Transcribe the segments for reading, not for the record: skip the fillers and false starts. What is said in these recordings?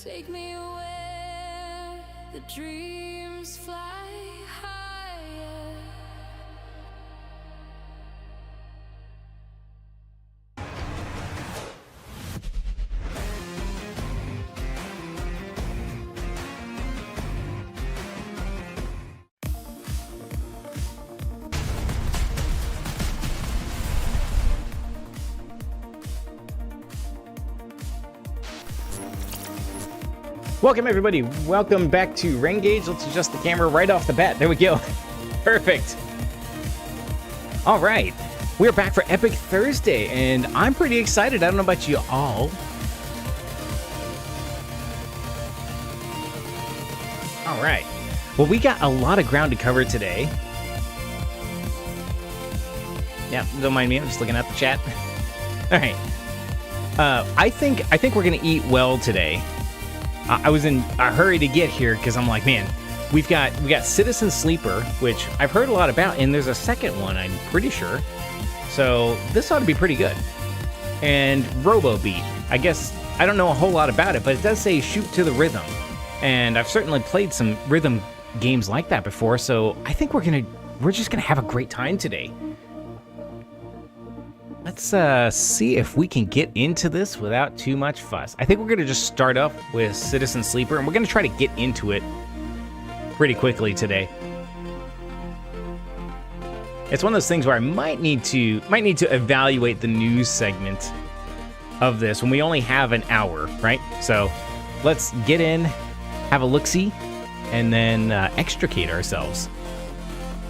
Take me where the dreams fly higher. Welcome everybody, welcome back to Rengage. Let's adjust the camera right off the bat. There we go. Perfect. All right, we're back for Epic Thursday, and I'm pretty excited. I don't know about you all. All right, well, we got a lot of ground to cover today. Yeah, don't mind me, I'm just looking at the chat. All right, I think we're gonna eat well today. I was in a hurry to get here because I'm like, man, we got Citizen Sleeper, which I've heard a lot about, and there's a second one, I'm pretty sure. So this ought to be pretty good. And ROBOBEAT. I guess I don't know a whole lot about it, but it does say shoot to the rhythm. And I've certainly played some rhythm games like that before, so I think we're just gonna have a great time today. Let's see if we can get into this without too much fuss. I think we're going to just start up with Citizen Sleeper, and we're going to try to get into it pretty quickly today. It's one of those things where I might need to evaluate the news segment of this when we only have an hour, right? So let's get in, have a look-see, and then extricate ourselves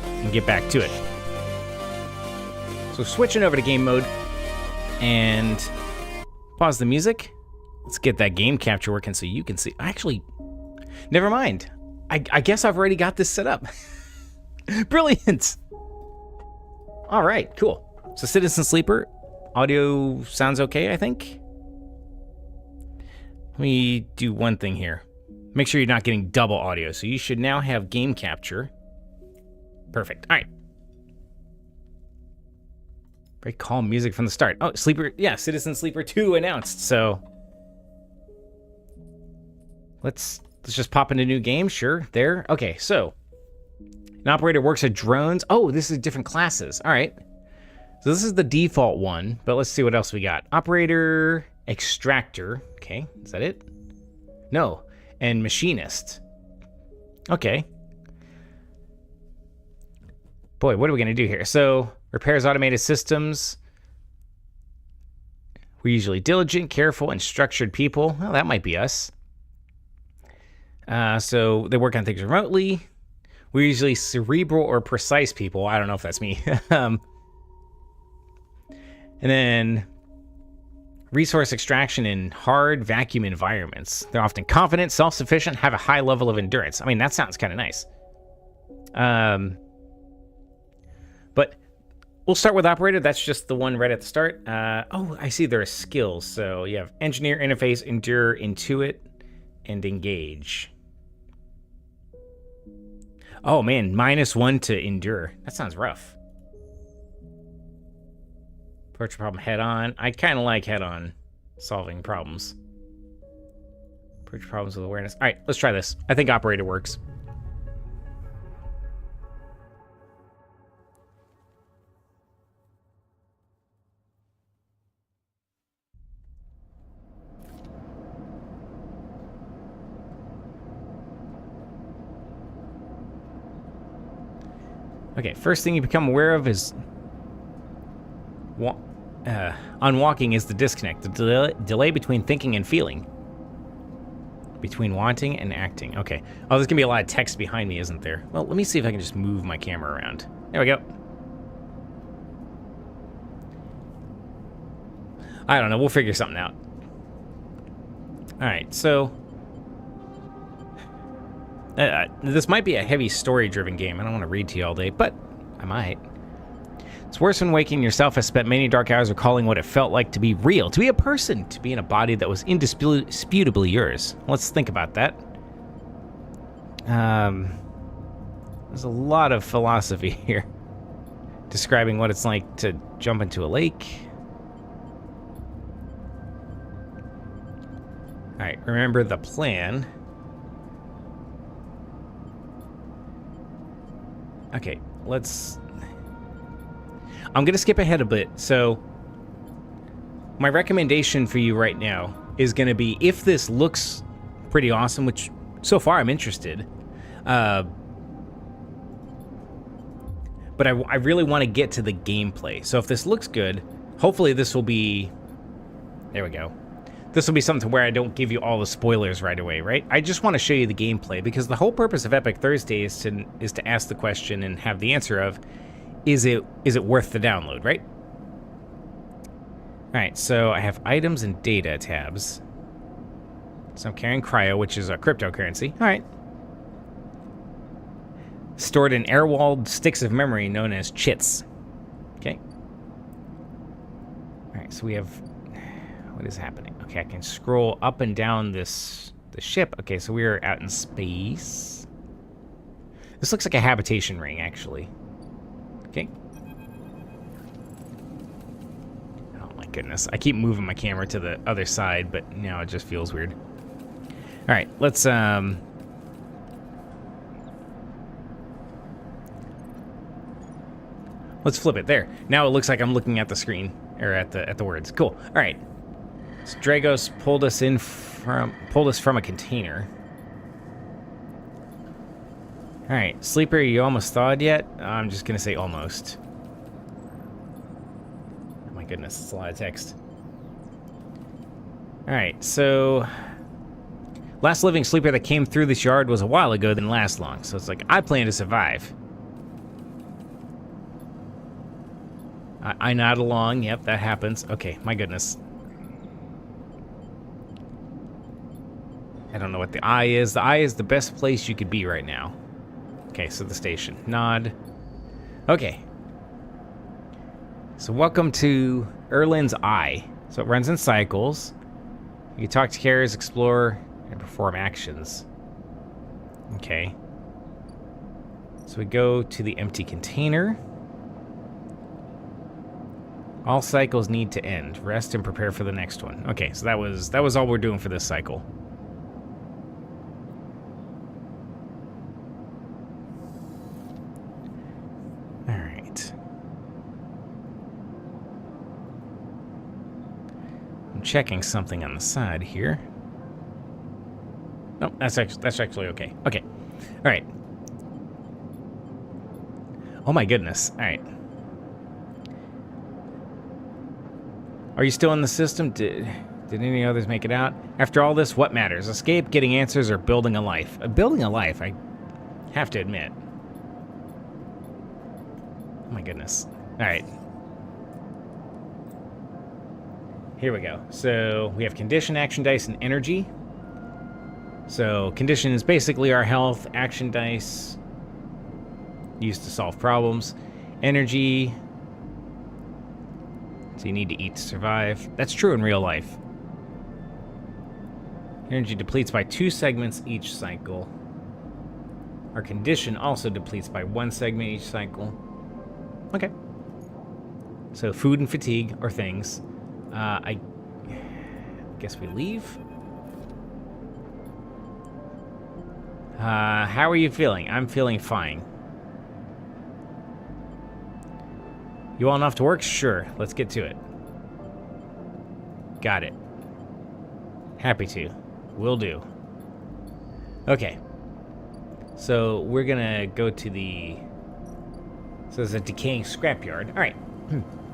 and get back to it. So switching over to game mode and pause the music. Let's get that game capture working so you can see. Actually, never mind. I guess I've already got this set up. Brilliant. All right, cool. So Citizen Sleeper, audio sounds okay, I think. Let me do one thing here. Make sure you're not getting double audio. So you should now have game capture. Perfect. All right. Very calm music from the start. Oh, Sleeper, yeah, Citizen Sleeper 2 announced, so let's just pop into new game, sure, there. Okay, so an operator works at drones. Oh, this is different classes, all right. So this is the default one, but let's see what else we got. Operator, extractor, okay, is that it? No, and machinist. Okay. Boy, what are we gonna do here? So, repairs automated systems. We're usually diligent, careful, and structured people. Well, that might be us. So they work on things remotely. We're usually cerebral or precise people. I don't know if that's me. And then resource extraction in hard vacuum environments. They're often confident, self-sufficient, have a high level of endurance. I mean, that sounds kind of nice. But we'll start with operator. That's just the one right at the start. Oh, I see there are skills. So you have engineer, interface, endure, intuit, and engage. Oh man, -1 to endure. That sounds rough. Approach a problem head on. I kind of like head on solving problems. Approach problems with awareness. All right, let's try this. I think operator works. Okay, first thing you become aware of is on walking is the disconnect, the delay between thinking and feeling, between wanting and acting. Okay. Oh, there's gonna be a lot of text behind me, isn't there? Well, let me see if I can just move my camera around. There we go. I don't know. We'll figure something out. All right. So this might be a heavy story-driven game. I don't want to read to you all day, but I might. It's worse when waking yourself has spent many dark hours recalling what it felt like to be real, to be a person, to be in a body that was indisputably yours. Let's think about that. There's a lot of philosophy here, describing what it's like to jump into a lake. Alright, remember the plan. Okay, let's... I'm going to skip ahead a bit. So, my recommendation for you right now is going to be, if this looks pretty awesome, which so far I'm interested, but I really want to get to the gameplay. So if this looks good, hopefully this will be... There we go. This will be something where I don't give you all the spoilers right away, right? I just want to show you the gameplay, because the whole purpose of Epic Thursday is to ask the question and have the answer of, is it worth the download, right? Alright, so I have items and data tabs. So I'm carrying cryo, which is a cryptocurrency. Alright. Stored in air-walled sticks of memory known as chits. Okay. Alright, so we have... What is happening? Okay, I can scroll up and down the ship. Okay, so we are out in space. This looks like a habitation ring, actually. Okay. Oh my goodness. I keep moving my camera to the other side, but now it just feels weird. Alright, let's flip it. There. Now it looks like I'm looking at the screen, or at the words. Cool. Alright. So Dragos pulled us from a container. Alright, Sleeper, you almost thawed yet? I'm just gonna say almost. Oh my goodness, it's a lot of text. Alright, so... Last living sleeper that came through this yard was a while ago, didn't last long, so it's like, I plan to survive. I nod along, yep, that happens. Okay, my goodness. I don't know what the eye is. The eye is the best place you could be right now. Okay, so the station. Nod. Okay. So welcome to Erlin's Eye. So it runs in cycles. You can talk to carriers, explore, and perform actions. Okay. So we go to the empty container. All cycles need to end. Rest and prepare for the next one. Okay, so that was all we're doing for this cycle. Checking something on the side here. No, that's actually okay. Okay. All right. Oh my goodness. All right. Are you still in the system? Did any others make it out? After all this, what matters? Escape, getting answers, or building a life? Building a life, I have to admit. Oh my goodness. All right. Here we go. So we have condition, action dice, and energy. So condition is basically our health. Action dice used to solve problems. Energy. So you need to eat to survive. That's true in real life. Energy depletes by 2 segments each cycle. Our condition also depletes by 1 segment each cycle. Okay. So food and fatigue are things. I guess we leave. How are you feeling? I'm feeling fine. You all enough to work? Sure. Let's get to it. Got it. Happy to. Will do. Okay. So we're gonna go to the... So there's a decaying scrapyard. Alright.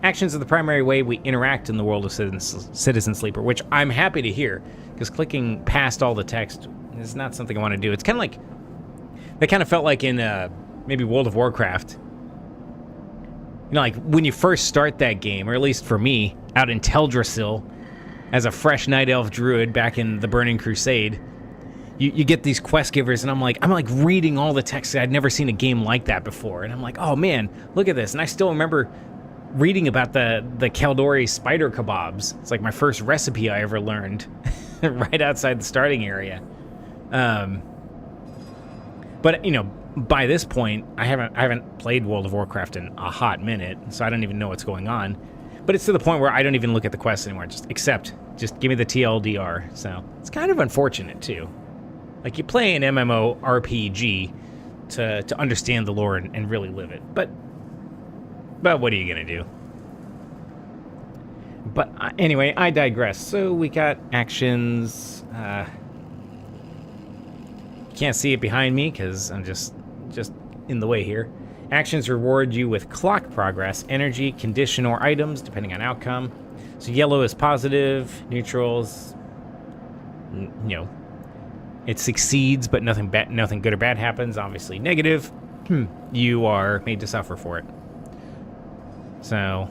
Actions are the primary way we interact in the world of Citizen Sleeper, which I'm happy to hear, because clicking past all the text is not something I want to do. It's kind of like... That kind of felt like in maybe World of Warcraft. You know, like when you first start that game, or at least for me, out in Teldrassil, as a fresh Night Elf Druid back in the Burning Crusade, you get these quest givers, and I'm like reading all the text. I'd never seen a game like that before, and I'm like, oh man, look at this. And I still remember reading about the Kaldori spider kebabs. It's like my first recipe I ever learned, right outside the starting area. But you know, by this point, I haven't played World of Warcraft in a hot minute, so I don't even know what's going on. But it's to the point where I don't even look at the quest anymore. Just give me the TLDR. So it's kind of unfortunate too. Like, you play an MMORPG to understand the lore and really live it. But what are you gonna do? But anyway, I digress. So we got actions. Can't see it behind me because I'm just in the way here. Actions reward you with clock progress, energy, condition, or items, depending on outcome. So yellow is positive, neutrals, it succeeds, but nothing good or bad happens. Obviously negative, you are made to suffer for it. So,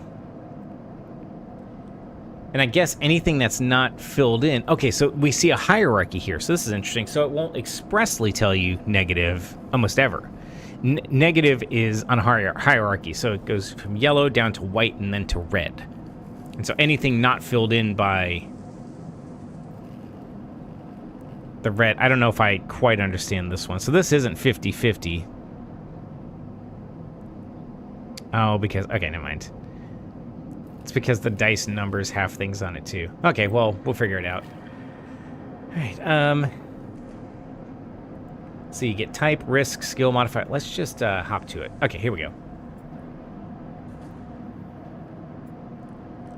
and I guess anything that's not filled in. Okay, so we see a hierarchy here. So this is interesting. So it won't expressly tell you negative almost ever. Negative is on hierarchy. So it goes from yellow down to white and then to red. And so anything not filled in by the red, I don't know if I quite understand this one. So this isn't 50-50. Oh, because, okay, never mind. It's because the dice numbers have things on it too. Okay, well, we'll figure it out. All right, so you get type, risk, skill modifier. Let's just hop to it. Okay, here we go.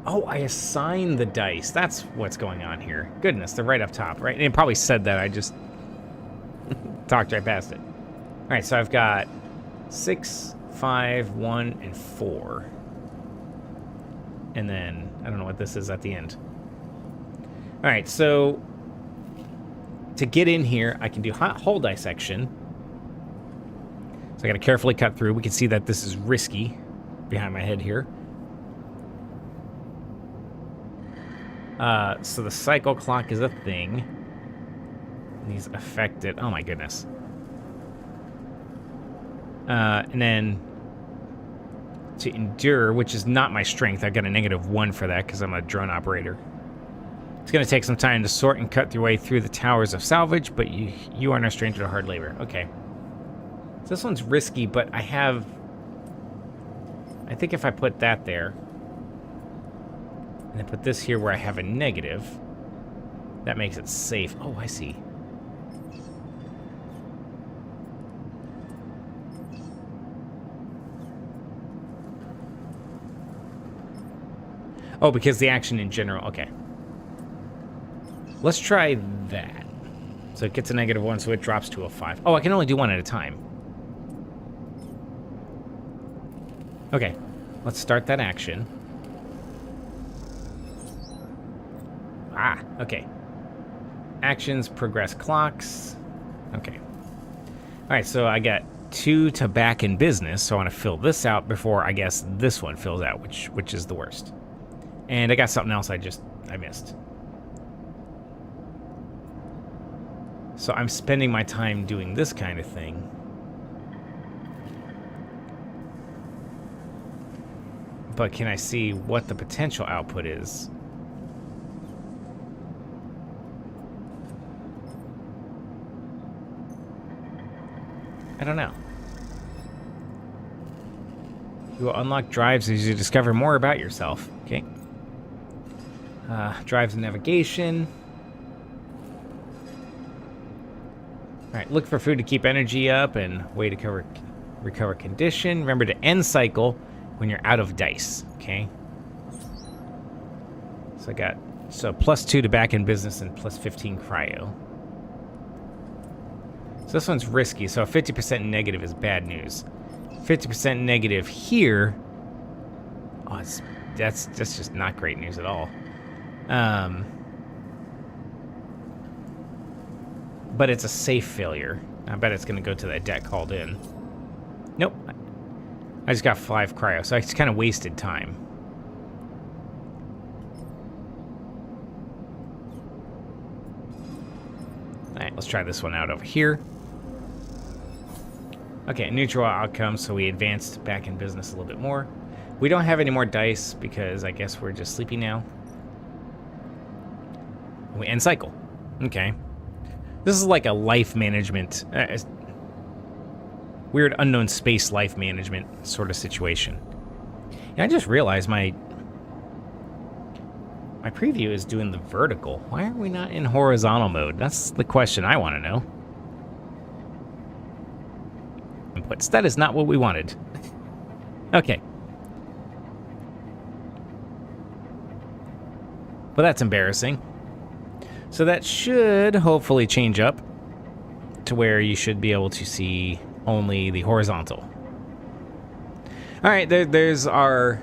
Oh, I assigned the dice. That's what's going on here. Goodness, they're right up top, right? And it probably said that. I just talked right past it. All right, so I've got 6, 5, 1, and 4. And then, I don't know what this is at the end. All right, so to get in here, I can do whole dissection. So I got to carefully cut through. We can see that this is risky behind my head here. So the cycle clock is a thing. And he's affected. Oh my goodness. And then to endure, which is not my strength. I got a -1 for that because I'm a drone operator. It's going to take some time to sort and cut your way through the towers of salvage, but you are no stranger to hard labor. Okay. So this one's risky, but I think if I put that there, and then put this here where I have a negative, that makes it safe. Oh, I see. Oh, because the action in general. Okay. Let's try that. So it gets a -1, so it drops to a 5. Oh, I can only do one at a time. Okay. Let's start that action. Ah, okay. Actions progress clocks. Okay. All right, so I got 2 to back in business, so I want to fill this out before I guess this one fills out, which is the worst. And I got something else I missed. So I'm spending my time doing this kind of thing. But can I see what the potential output is? I don't know. You will unlock drives as you discover more about yourself. Okay. Drives and navigation. Alright, look for food to keep energy up and way to recover condition. Remember to end cycle when you're out of dice. Okay. So I got +2 to back in business and +15 cryo. So this one's risky, so a 50% negative is bad news. 50% negative here. Oh, that's just not great news at all. But it's a safe failure. I bet it's going to go to that deck called in. Nope. I just got 5 cryo, so I just kind of wasted time. Alright, let's try this one out over here. Okay, neutral outcome, so we advanced back in business a little bit more. We don't have any more dice because I guess we're just sleepy now. We end cycle. Okay. This is like a life management, weird unknown space life management sort of situation. And I just realized my My preview is doing the vertical. Why are we not in horizontal mode? That's the question I want to know. Inputs. That is not what we wanted. Okay. Well, that's embarrassing. So that should hopefully change up to where you should be able to see only the horizontal. All right, there's our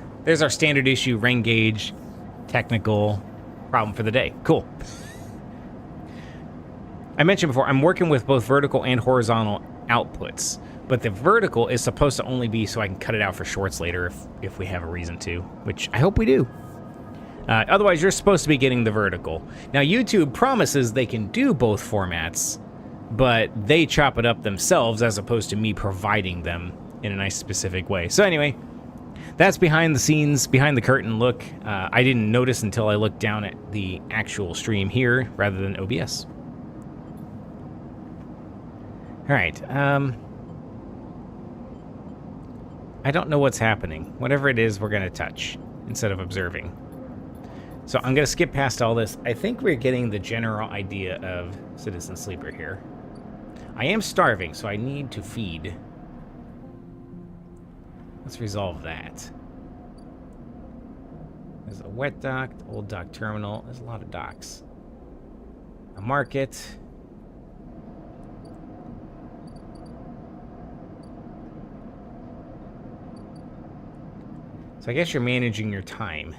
standard issue rain gauge technical problem for the day. Cool. I mentioned before, I'm working with both vertical and horizontal outputs, but the vertical is supposed to only be so I can cut it out for shorts later if we have a reason to, which I hope we do. Otherwise, you're supposed to be getting the vertical. Now, YouTube promises they can do both formats, but they chop it up themselves as opposed to me providing them in a nice specific way. So anyway, that's behind the scenes, behind the curtain look. I didn't notice until I looked down at the actual stream here rather than OBS. All right. I don't know what's happening. Whatever it is, we're going to touch instead of observing. So I'm going to skip past all this. I think we're getting the general idea of Citizen Sleeper here. I am starving, so I need to feed. Let's resolve that. There's a wet dock, old dock terminal. There's a lot of docks. A market. So I guess you're managing your time.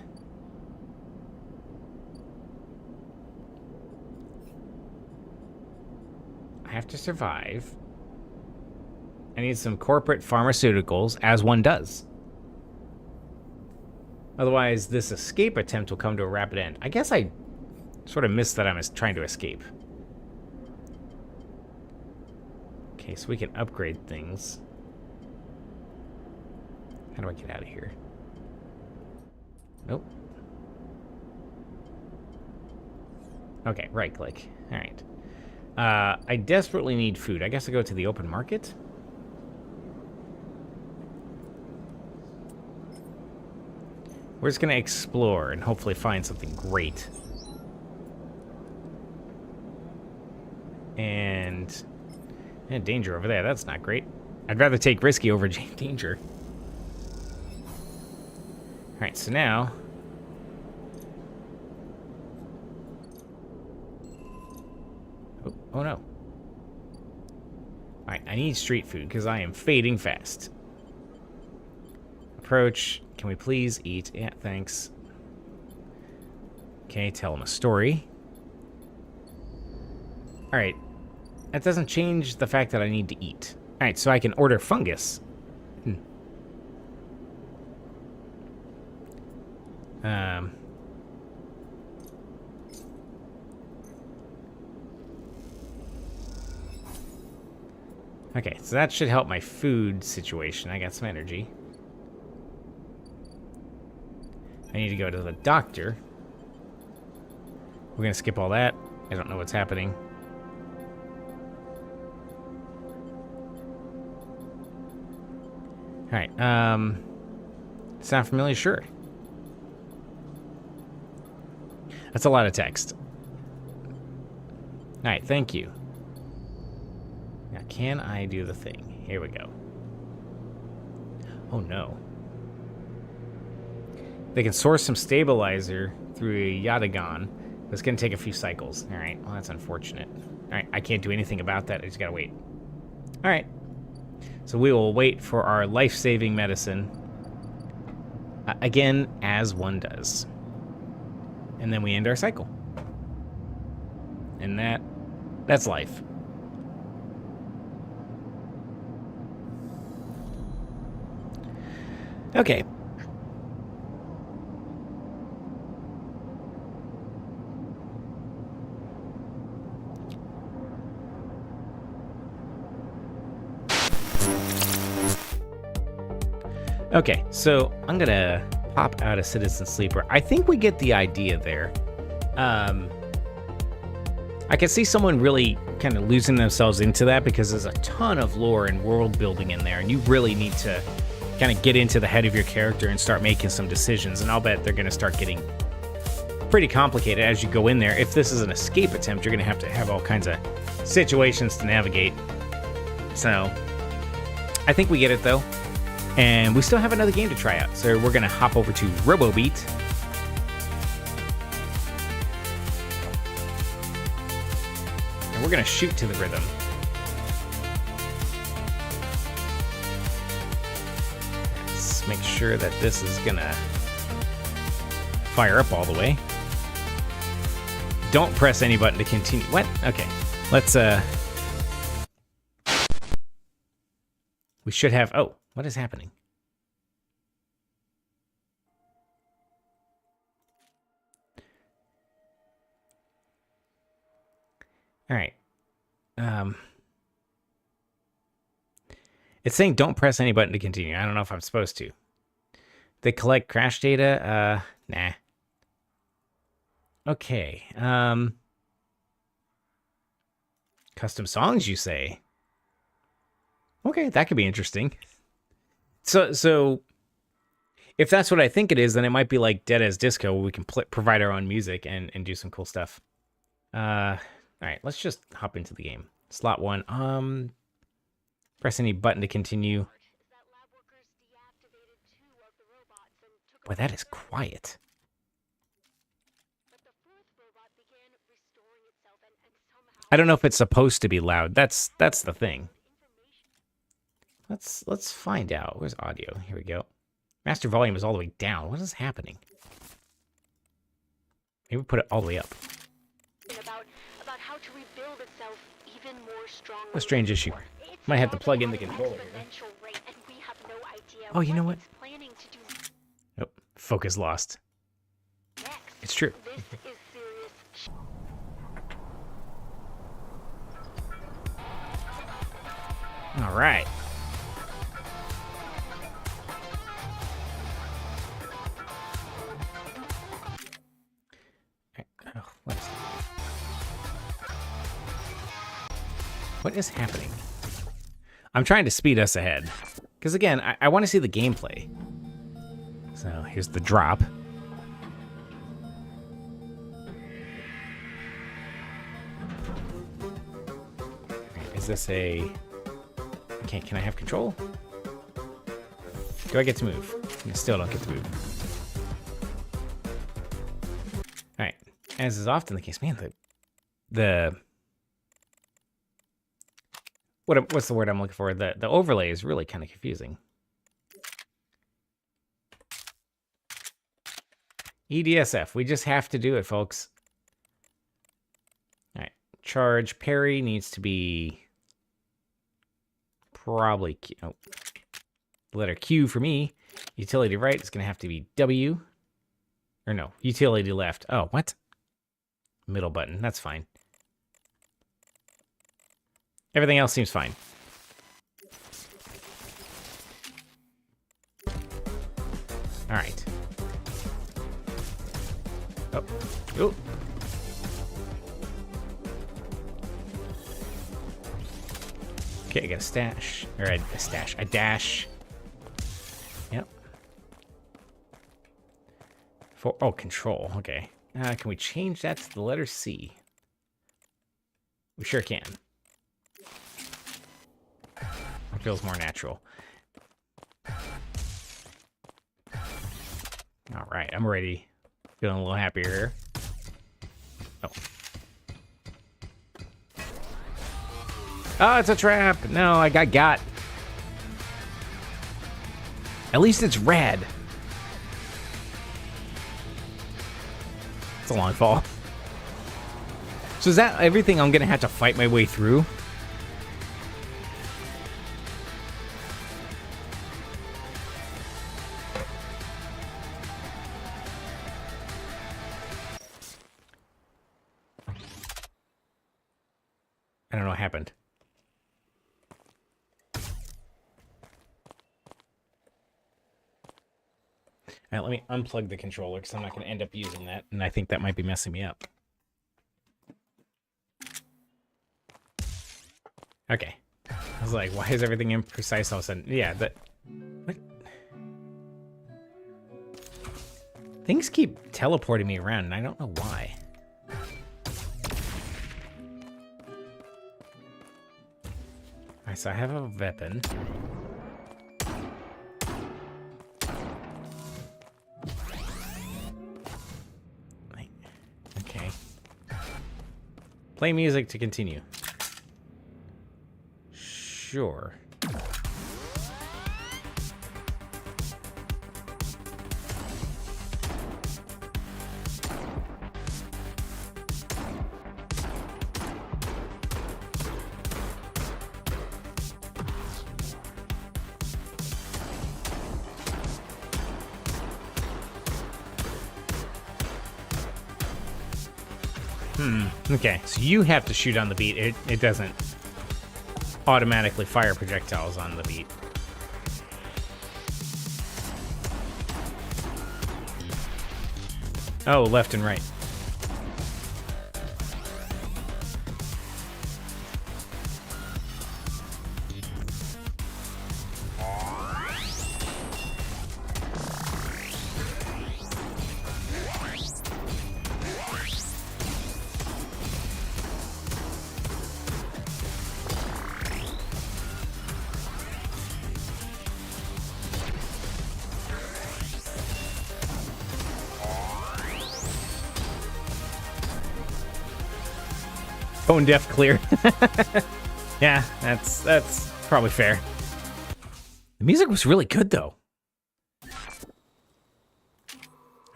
I have to survive. I need some corporate pharmaceuticals, as one does. Otherwise, this escape attempt will come to a rapid end. I guess I sort of missed that I'm trying to escape. Okay, so we can upgrade things. How do I get out of here? Nope. Okay, right click. All right. I desperately need food. I guess I go to the open market. We're just going to explore and hopefully find something great. And danger over there. That's not great. I'd rather take risky over danger. All right, so now... Oh, no. Alright, I need street food because I am fading fast. Approach. Can we please eat? Yeah, thanks. Okay, tell him a story. Alright. That doesn't change the fact that I need to eat. Alright, so I can order fungus. Okay, so that should help my food situation. I got some energy. I need to go to the doctor. We're gonna skip all that. I don't know what's happening. Alright, sound familiar? Sure. That's a lot of text. Alright, thank you. Now, can I do the thing? Here we go. Oh, no. They can source some stabilizer through a Yatagon, but it's going to take a few cycles. All right, well, that's unfortunate. All right, I can't do anything about that. I just got to wait. All right. So we will wait for our life-saving medicine. Again, as one does. And then we end our cycle. And that's life. Okay. Okay, so I'm gonna pop out of Citizen Sleeper. I think we get the idea there. I can see someone really kind of losing themselves into that because there's a ton of lore and world building in there, and you really need to kind of get into the head of your character and start making some decisions, and I'll bet they're going to start getting pretty complicated as you go in there. If this is an escape attempt, you're going to have all kinds of situations to navigate. So I think we get it, though. And we still have another game to try out. So we're going to hop over to ROBOBEAT. And we're going to shoot to the rhythm. Let's make sure that this is going to fire up all the way. Don't press any button to continue. What? Okay. Let's, we should have, oh, what is happening? All right. It's saying don't press any button to continue. I don't know if I'm supposed to. They collect crash data. Nah. Okay. Custom songs, you say? Okay, that could be interesting. So if that's what I think it is, then it might be like Dead as Disco, where we can provide our own music and do some cool stuff. All right, let's just hop into the game. Slot 1. Press any button to continue. Boy, that is quiet. I don't know if it's supposed to be loud. That's the thing. Let's find out. Where's audio? Here we go. Master volume is all the way down. What is happening? Maybe put it all the way up. About how to rebuild itself even more strongly. A strange issue. Might have to plug in the controller here. Oh, you know what? Nope. Focus lost. It's true. All right. Oh, what is happening? I'm trying to speed us ahead. Because again, I want to see the gameplay. So here's the drop. Is this a... Okay, can I have control? Do I get to move? I still don't get to move. Alright. As is often the case, man, what's the word I'm looking for? The overlay is really kind of confusing. EDSF. We just have to do it, folks. All right. Charge parry needs to be probably Q. Oh, the letter Q for me. Utility right is going to have to be W. Or no, utility left. Oh, what? Middle button. That's fine. Everything else seems fine. All right. Oh. Oh. Okay, I got a stash. Or a stash. A dash. Yep. Oh, control. Okay. Can we change that to the letter C? We sure can. It feels more natural. All right, I'm ready. Feeling a little happier here. Oh. Oh, it's a trap. No, I got. At least it's red. It's a long fall. So is that everything I'm gonna have to fight my way through? I don't know what happened. All right, let me unplug the controller because I'm not going to end up using that, and I think that might be messing me up. Okay. I was like, why is everything imprecise all of a sudden? Yeah, but... What? Things keep teleporting me around, and I don't know why. Alright, so I have a weapon. Okay. Play music to continue. Sure. Okay, so you have to shoot on the beat. It doesn't automatically fire projectiles on the beat. Oh, left and right. Tone deaf clear. Yeah, that's probably fair. The music was really good though. I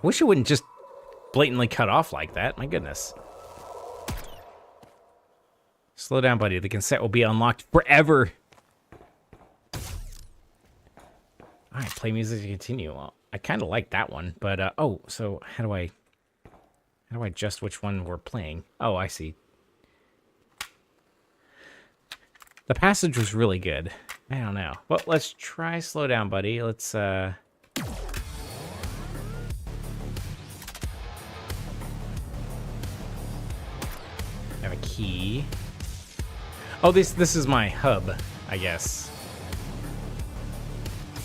wish it wouldn't just blatantly cut off like that. My goodness. Slow down, buddy. The cassette will be unlocked forever. Alright, play music to continue. Well, I kind of like that one, but oh, so how do I adjust which one we're playing? Oh, I see. The passage was really good. I don't know. Well, let's try slow down, buddy. Let's have a key. Oh, this is my hub, I guess.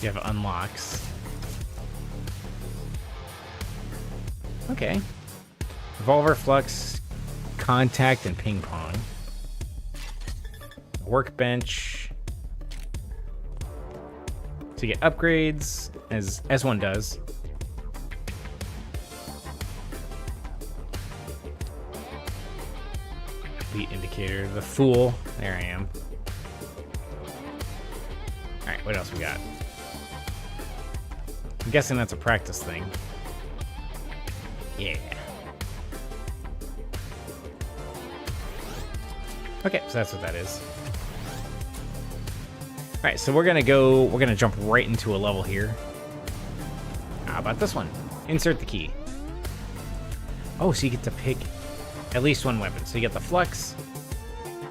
You have unlocks. Okay. Revolver, flux, contact, and ping pong. Workbench. To get upgrades, as one does. Beat indicator. The fool. There I am. Alright, what else we got? I'm guessing that's a practice thing. Yeah. Okay, so that's what that is. Alright, so we're gonna jump right into a level here. How about this one? Insert the key. Oh, so you get to pick at least one weapon. So you get the flux,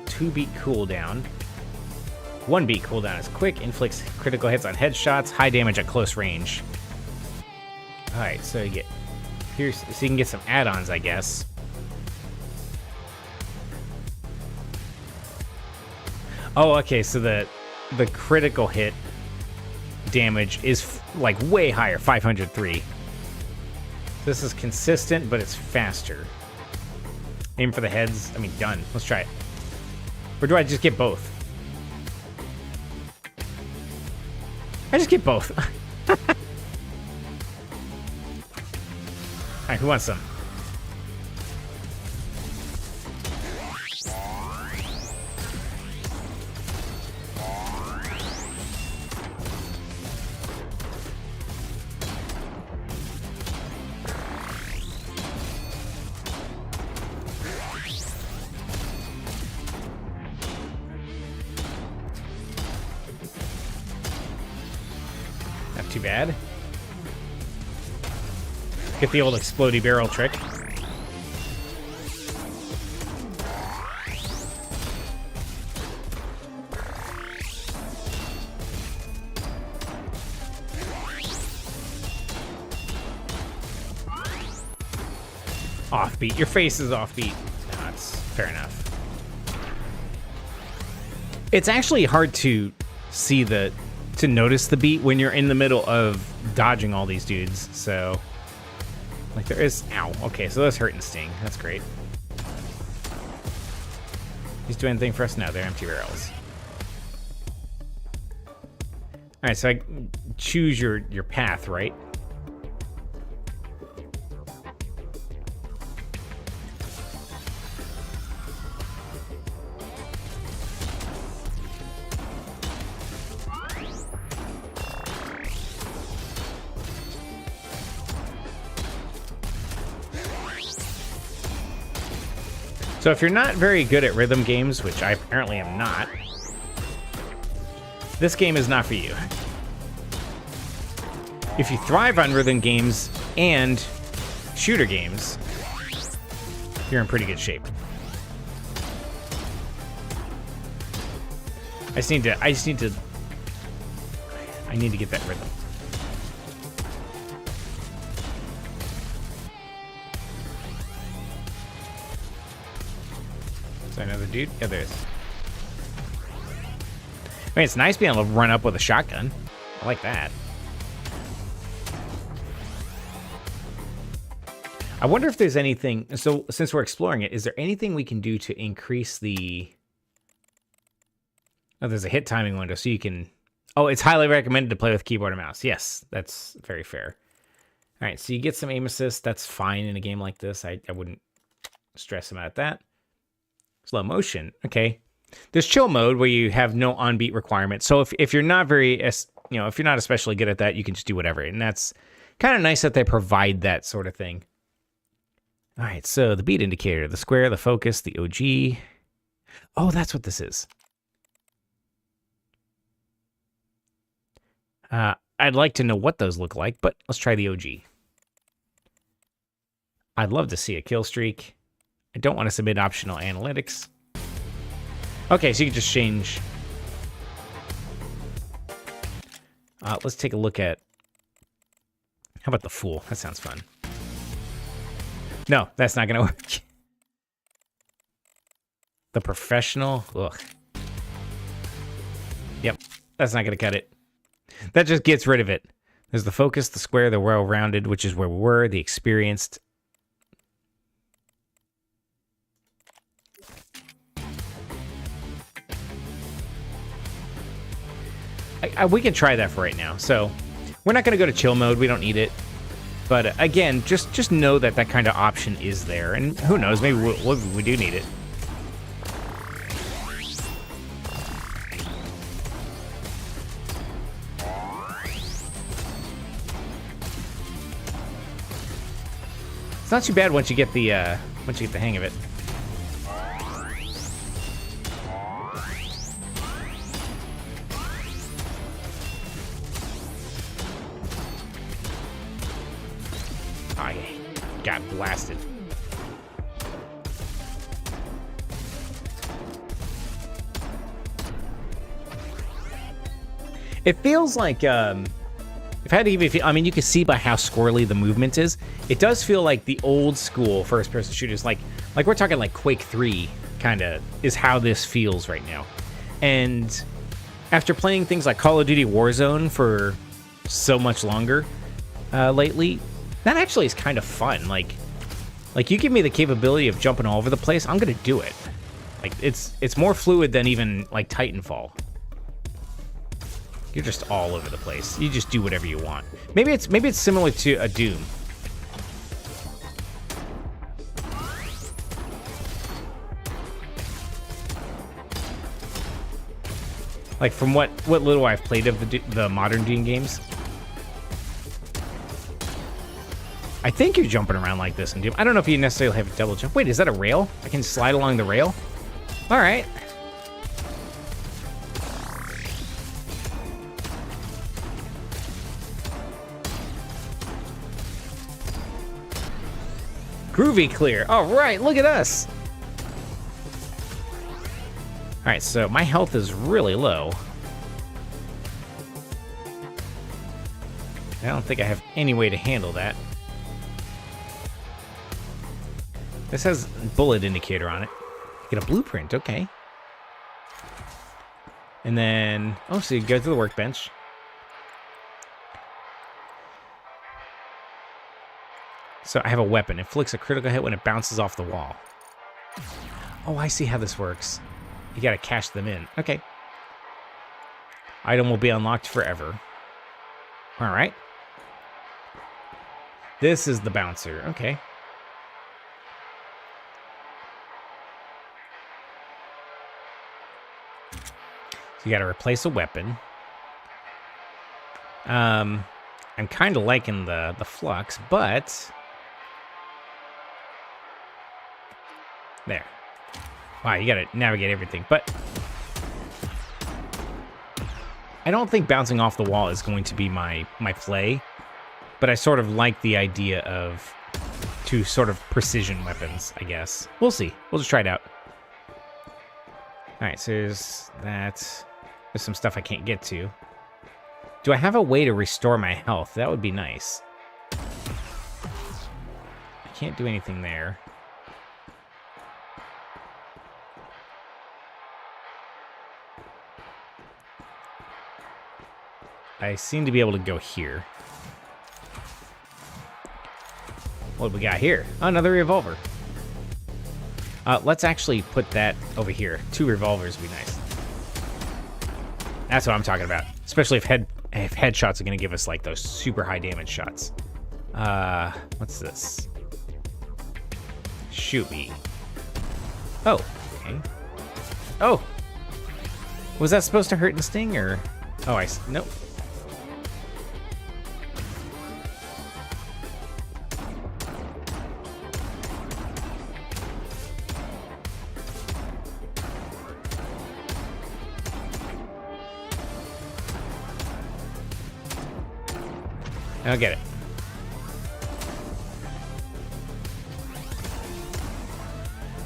2-beat cooldown. 1-beat cooldown is quick, inflicts critical hits on headshots, high damage at close range. Alright, so you get pierce, so you can get some add-ons, I guess. Oh, okay, so the critical hit damage is like way higher, 503. This is consistent, but it's faster. Aim for the heads. I mean, done. Let's try it. Or do I just get both? I just get both. Alright, who wants some? Not too bad. Get the old explodey barrel trick. Offbeat. Your face is offbeat. No, that's fair enough. It's actually hard to see to notice the beat when you're in the middle of dodging all these dudes, so Like there is... Ow. Okay, so those hurt and sting. That's great. These do anything for us? No, they're empty barrels. Alright, so I choose your path, right? So if you're not very good at rhythm games, which I apparently am not, this game is not for you. If you thrive on rhythm games and shooter games, you're in pretty good shape. I need to get that rhythm. Is there another dude? Yeah, there is. I mean, it's nice being able to run up with a shotgun. I like that. I wonder if there's anything... So, since we're exploring it, is there anything we can do to increase the... Oh, there's a hit timing window, so you can... Oh, it's highly recommended to play with keyboard and mouse. Yes, that's very fair. All right, so you get some aim assist. That's fine in a game like this. I wouldn't stress about that. Slow motion. Okay. There's chill mode where you have no on-beat requirement. So if you're not very, if you're not especially good at that, you can just do whatever. And that's kind of nice that they provide that sort of thing. All right, so the beat indicator, the square, the focus, the OG. Oh, that's what this is. I'd like to know what those look like, but let's try the OG. I'd love to see a kill streak. I don't want to submit optional analytics. Okay, so you can just change. Let's take a look at... How about the Fool? That sounds fun. No, that's not going to work. The Professional? Ugh. Yep, that's not going to cut it. That just gets rid of it. There's the Focus, the Square, the Well-Rounded, which is where we were, the Experienced. We can try that for right now. So we're not going to go to chill mode. We don't need it. But again, just know that that kind of option is there. And who knows, maybe we do need it. It's not too bad once you get the hang of it. I got blasted. It feels like, if I had to give you, I mean, you can see by how squirrely the movement is. It does feel like the old school first-person shooters, like we're talking like Quake 3, kind of is how this feels right now. And after playing things like Call of Duty Warzone for so much longer lately, that actually is kind of fun. Like you give me the capability of jumping all over the place, I'm gonna do it. Like it's more fluid than even like Titanfall. You're just all over the place. You just do whatever you want. Maybe it's similar to a Doom. Like from what little I've played of the modern Doom games. I think you're jumping around like this in Doom. I don't know if you necessarily have a double jump. Wait, is that a rail? I can slide along the rail? All right. Groovy clear. All right, look at us. All right, so my health is really low. I don't think I have any way to handle that. This has bullet indicator on it. Get a blueprint, okay. And then, oh, so you go to the workbench. So I have a weapon. Inflicts a critical hit when it bounces off the wall. Oh, I see how this works. You gotta cash them in. Okay. Item will be unlocked forever. Alright. This is the bouncer. Okay. So you gotta replace a weapon. I'm kind of liking the flux, but... There. Wow, you gotta navigate everything, but... I don't think bouncing off the wall is going to be my play, but I sort of like the idea of two sort of precision weapons, I guess. We'll see. We'll just try it out. Alright, so there's that. There's some stuff I can't get to. Do I have a way to restore my health? That would be nice. I can't do anything there. I seem to be able to go here. What do we got here? Another revolver. Let's actually put that over here. 2 revolvers would be nice. That's what I'm talking about. Especially if headshots are going to give us like those super high damage shots. What's this? Shoot me. Oh, okay. Oh! Was that supposed to hurt and sting, or? Oh, nope. I'll get it.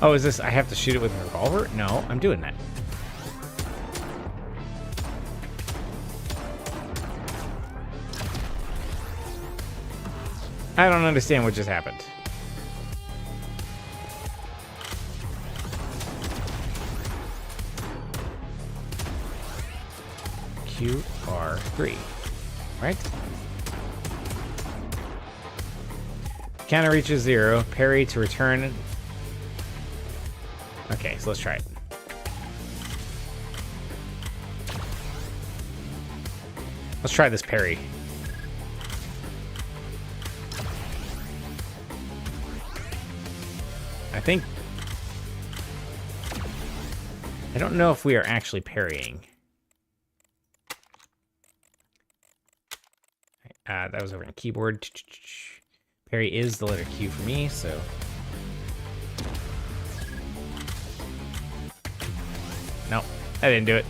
Oh, is this... I have to shoot it with a revolver? No, I'm doing that. I don't understand what just happened. QR3. Right? Counter reaches 0. Parry to return. Okay, so let's try it. Let's try this parry. I don't know if we are actually parrying. That was over in keyboard. Parry is the letter Q for me, so... Nope, I didn't do it.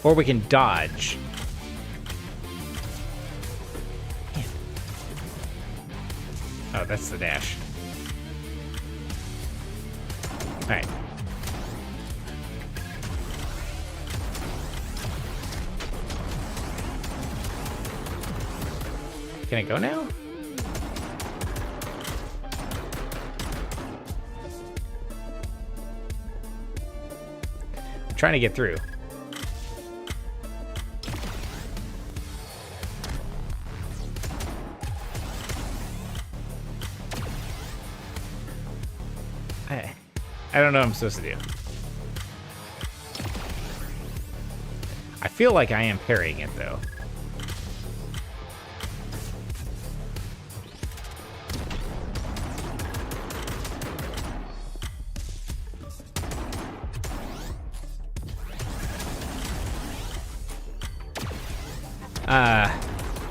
Or we can dodge. Oh, that's the dash. Alright. Can I go now? I'm trying to get through. I don't know what I'm supposed to do. I feel like I am parrying it, though.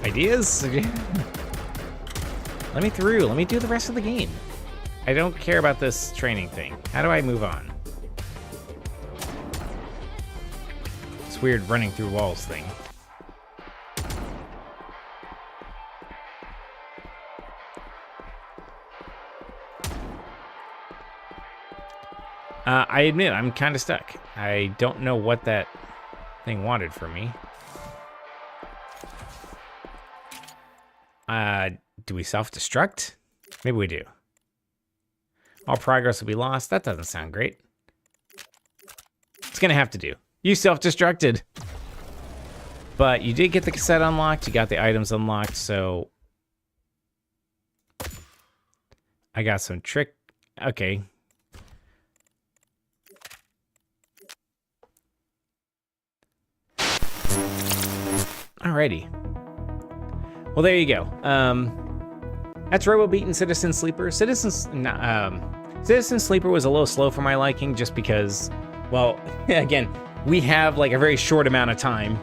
Ideas? Let me through. Let me do the rest of the game. I don't care about this training thing. How do I move on? It's weird running through walls thing. I admit, I'm kind of stuck. I don't know what that thing wanted from me. Do we self-destruct? Maybe we do. All progress will be lost. That doesn't sound great. It's gonna have to do. You self-destructed. But you did get the cassette unlocked. You got the items unlocked, so... I got some trick. Okay. Alrighty. Well, there you go. That's RoboBeat and Citizen Sleeper. Citizen Sleeper was a little slow for my liking, just because, well, again, we have like a very short amount of time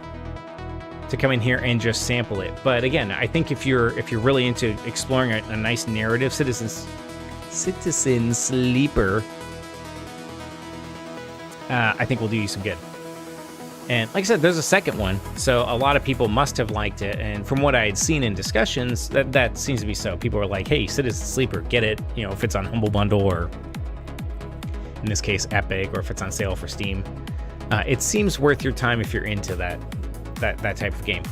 to come in here and just sample it. But again, I think if you're really into exploring a nice narrative, Citizen Sleeper, I think will do you some good. And like I said, there's a second one, so a lot of people must have liked it. And from what I had seen in discussions, that seems to be so. People are like, "Hey, Citizen Sleeper, get it? You know, if it's on Humble Bundle or, in this case, Epic, or if it's on sale for Steam, it seems worth your time if you're into that type of game."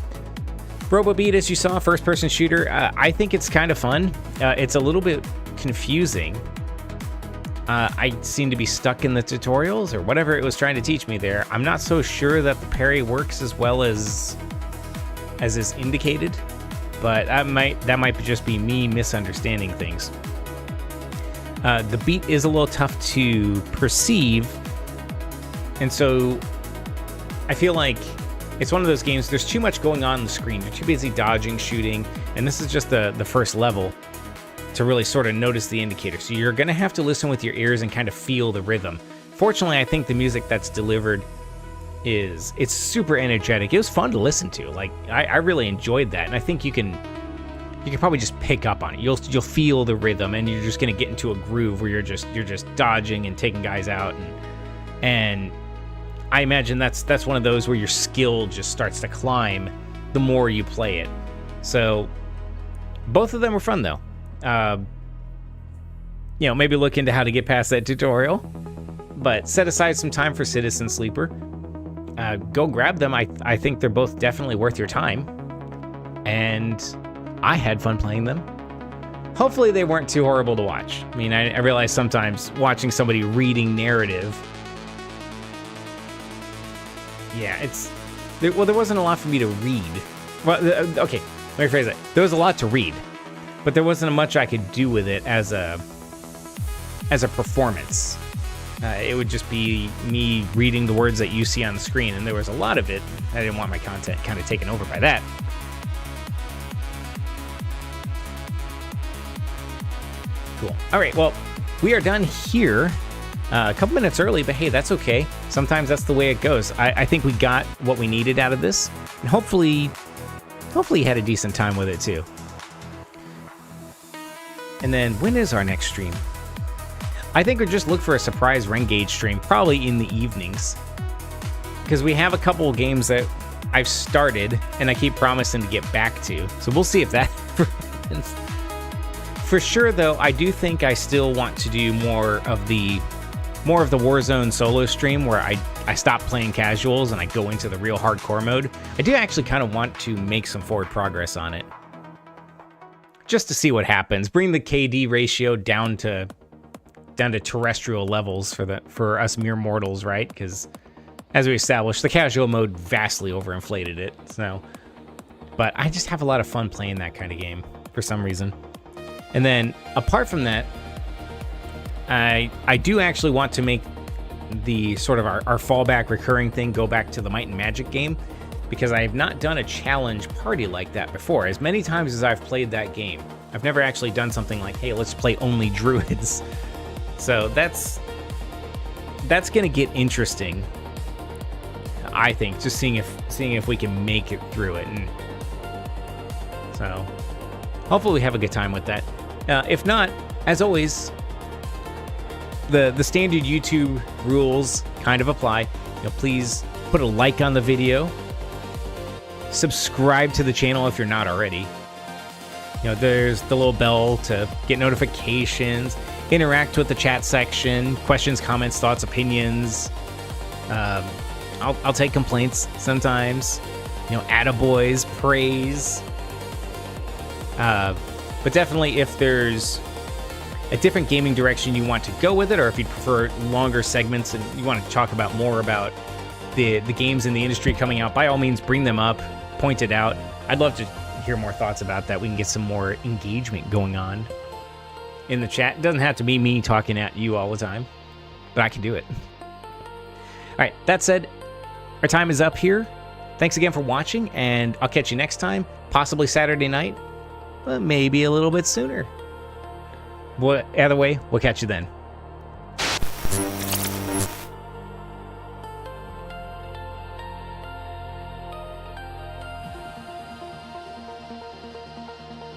RoboBeat, as you saw, first-person shooter. I think it's kind of fun. It's a little bit confusing. I seem to be stuck in the tutorials or whatever it was trying to teach me there. I'm not so sure that the parry works as well as is indicated, but that might just be me misunderstanding things. The beat is a little tough to perceive, and so I feel like it's one of those games, there's too much going on the screen. You're too busy dodging, shooting, and this is just the first level to really sort of notice the indicator. So you're going to have to listen with your ears and kind of feel the rhythm. Fortunately, I think the music that's delivered it's super energetic. It was fun to listen to. Like, I really enjoyed that, and I think you can probably just pick up on it. You'll feel the rhythm, and you're just going to get into a groove where you're just dodging and taking guys out, and I imagine that's one of those where your skill just starts to climb the more you play it. So both of them were fun though. Maybe look into how to get past that tutorial, but set aside some time for Citizen Sleeper. Go grab them. I think they're both definitely worth your time, and I had fun playing them. Hopefully they weren't too horrible to watch. I mean, I realize sometimes watching somebody reading narrative, there wasn't a lot for me to read. Well, okay, let me phrase it. There was a lot to read, but there wasn't much I could do with it as a performance. It would just be me reading the words that you see on the screen, and there was a lot of it. I didn't want my content kind of taken over by that. Cool. All right, well, we are done here. A couple minutes early, but hey, that's okay. Sometimes that's the way it goes. I think we got what we needed out of this, and hopefully you had a decent time with it too. And then, when is our next stream? I think we'll just look for a surprise Rengage stream, probably in the evenings, because we have a couple of games that I've started and I keep promising to get back to. So we'll see if that happens. For sure, though, I do think I still want to do more of the Warzone solo stream where I stop playing casuals and I go into the real hardcore mode. I do actually kind of want to make some forward progress on it, just to see what happens. Bring the KD ratio down to terrestrial levels for us mere mortals, right? Because as we established, the casual mode vastly overinflated it. So, but I just have a lot of fun playing that kind of game for some reason. And then apart from that, I do actually want to make the sort of our fallback recurring thing go back to the Might and Magic game, because I have not done a challenge party like that before. As many times as I've played that game, I've never actually done something like, hey, let's play only druids. So that's going to get interesting, I think, just seeing if we can make it through it. And so hopefully we have a good time with that. If not, as always, the standard YouTube rules kind of apply. Please put a like on the video, subscribe to the channel if you're not already. There's the little bell to get notifications, interact with the chat section, questions, comments, thoughts, opinions. I'll take complaints sometimes, attaboys, praise. But definitely, if there's a different gaming direction you want to go with it, or if you prefer longer segments and you want to talk about more about the games in the industry coming out, by all means, bring them up, point it out. I'd love to hear more thoughts about that. We can get some more engagement going on. in the chat. It doesn't have to be me talking at you all the time, but I can do it. All right, that said, our time is up here. Thanks again for watching, and I'll catch you next time, possibly Saturday night, but maybe a little bit sooner. Either way, we'll catch you then.